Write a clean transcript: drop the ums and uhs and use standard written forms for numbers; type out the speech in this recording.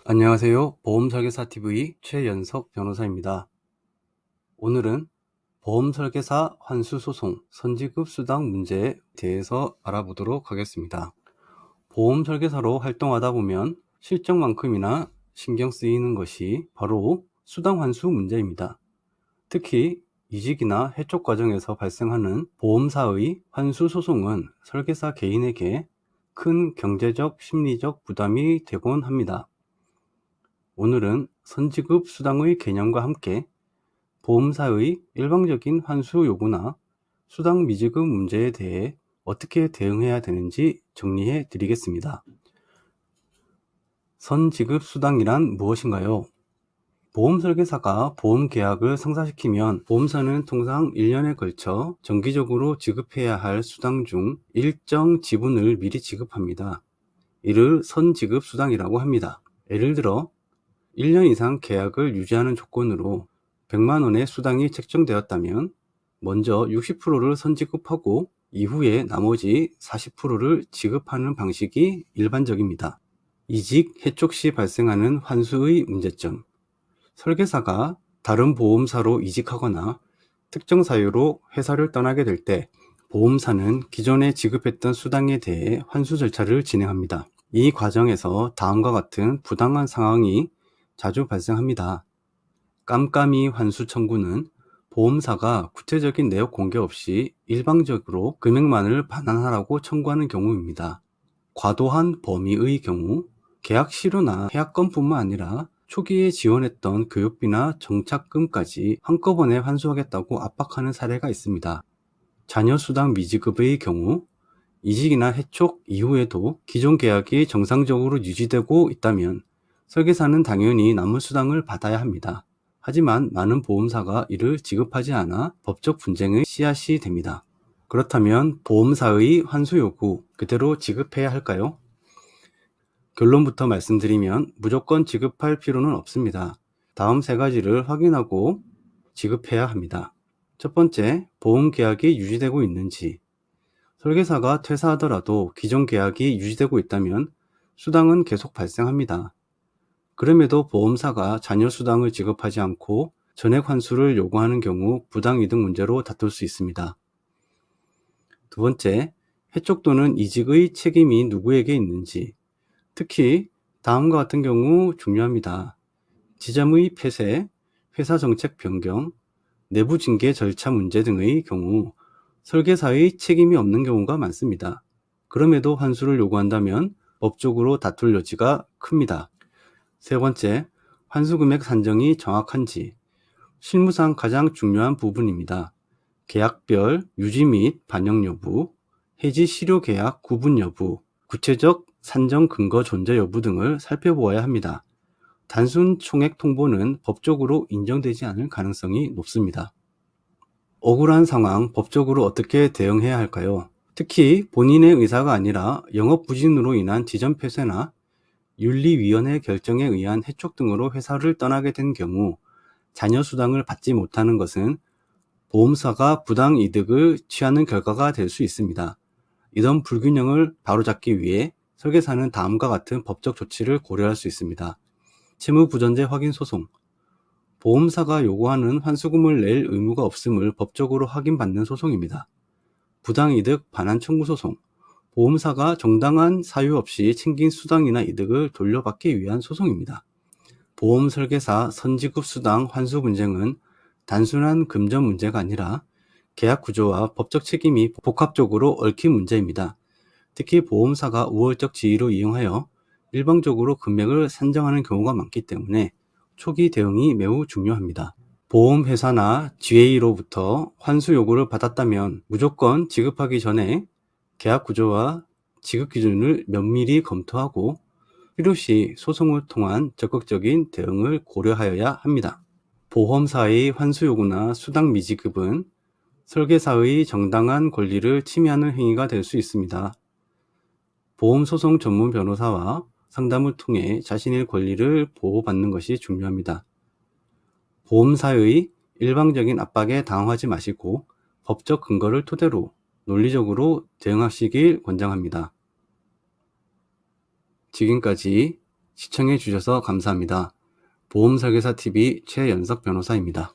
안녕하세요. 보험설계사TV 최연석 변호사입니다. 오늘은 보험설계사 환수소송 선지급 수당 문제에 대해서 알아보도록 하겠습니다. 보험설계사로 활동하다 보면 실적만큼이나 신경 쓰이는 것이 바로 수당 환수 문제입니다. 특히 이직이나 해촉 과정에서 발생하는 보험사의 환수 소송은 설계사 개인에게 큰 경제적, 심리적 부담이 되곤 합니다. 오늘은 선지급 수당의 개념과 함께 보험사의 일방적인 환수 요구나 수당 미지급 문제에 대해 어떻게 대응해야 되는지 정리해 드리겠습니다. 선지급 수당이란 무엇인가요? 보험설계사가 보험계약을 성사시키면 보험사는 통상 1년에 걸쳐 정기적으로 지급해야 할 수당 중 일정 지분을 미리 지급합니다. 이를 선지급 수당이라고 합니다. 예를 들어 1년 이상 계약을 유지하는 조건으로 100만원의 수당이 책정되었다면 먼저 60%를 선지급하고 이후에 나머지 40%를 지급하는 방식이 일반적입니다. 이직, 해촉 시 발생하는 환수의 문제점. 설계사가 다른 보험사로 이직하거나 특정 사유로 회사를 떠나게 될 때 보험사는 기존에 지급했던 수당에 대해 환수 절차를 진행합니다. 이 과정에서 다음과 같은 부당한 상황이 자주 발생합니다. 깜깜이 환수 청구는 보험사가 구체적인 내역 공개 없이 일방적으로 금액만을 반환하라고 청구하는 경우입니다. 과도한 범위의 경우 계약 실효나 계약건뿐만 아니라 초기에 지원했던 교육비나 정착금까지 한꺼번에 환수하겠다고 압박하는 사례가 있습니다. 자녀수당 미지급의 경우 이직이나 해촉 이후에도 기존 계약이 정상적으로 유지되고 있다면 설계사는 당연히 남은 수당을 받아야 합니다. 하지만 많은 보험사가 이를 지급하지 않아 법적 분쟁의 씨앗이 됩니다. 그렇다면 보험사의 환수 요구 그대로 지급해야 할까요? 결론부터 말씀드리면 무조건 지급할 필요는 없습니다. 다음 세 가지를 확인하고 지급해야 합니다. 첫 번째, 보험 계약이 유지되고 있는지. 설계사가 퇴사하더라도 기존 계약이 유지되고 있다면 수당은 계속 발생합니다. 그럼에도 보험사가 자녀 수당을 지급하지 않고 전액 환수를 요구하는 경우 부당이득 문제로 다툴 수 있습니다. 두 번째, 해촉 또는 이직의 책임이 누구에게 있는지. 특히 다음과 같은 경우 중요합니다. 지점의 폐쇄, 회사 정책 변경, 내부 징계 절차 문제 등의 경우 설계사의 책임이 없는 경우가 많습니다. 그럼에도 환수를 요구한다면 법적으로 다툴 여지가 큽니다. 세 번째, 환수금액 산정이 정확한지. 실무상 가장 중요한 부분입니다. 계약별 유지 및 반영 여부, 해지 실효 계약 구분 여부, 구체적 산정 근거 존재 여부 등을 살펴보아야 합니다. 단순 총액 통보는 법적으로 인정되지 않을 가능성이 높습니다. 억울한 상황, 법적으로 어떻게 대응해야 할까요? 특히 본인의 의사가 아니라 영업 부진으로 인한 지점 폐쇄나 윤리위원회 결정에 의한 해촉 등으로 회사를 떠나게 된 경우 자녀 수당을 받지 못하는 것은 보험사가 부당 이득을 취하는 결과가 될 수 있습니다. 이런 불균형을 바로잡기 위해 설계사는 다음과 같은 법적 조치를 고려할 수 있습니다. 채무부전제 확인 소송. 보험사가 요구하는 환수금을 낼 의무가 없음을 법적으로 확인받는 소송입니다. 부당이득 반환 청구 소송. 보험사가 정당한 사유 없이 챙긴 수당이나 이득을 돌려받기 위한 소송입니다. 보험설계사 선지급 수당 환수 분쟁은 단순한 금전 문제가 아니라 계약 구조와 법적 책임이 복합적으로 얽힌 문제입니다. 특히 보험사가 우월적 지위로 이용하여 일방적으로 금액을 산정하는 경우가 많기 때문에 초기 대응이 매우 중요합니다. 보험회사나 GA로부터 환수 요구를 받았다면 무조건 지급하기 전에 계약 구조와 지급 기준을 면밀히 검토하고 필요시 소송을 통한 적극적인 대응을 고려하여야 합니다. 보험사의 환수 요구나 수당 미지급은 설계사의 정당한 권리를 침해하는 행위가 될 수 있습니다. 보험소송 전문 변호사와 상담을 통해 자신의 권리를 보호받는 것이 중요합니다. 보험사의 일방적인 압박에 당황하지 마시고 법적 근거를 토대로 논리적으로 대응하시길 권장합니다. 지금까지 시청해 주셔서 감사합니다. 보험설계사TV 최연석 변호사입니다.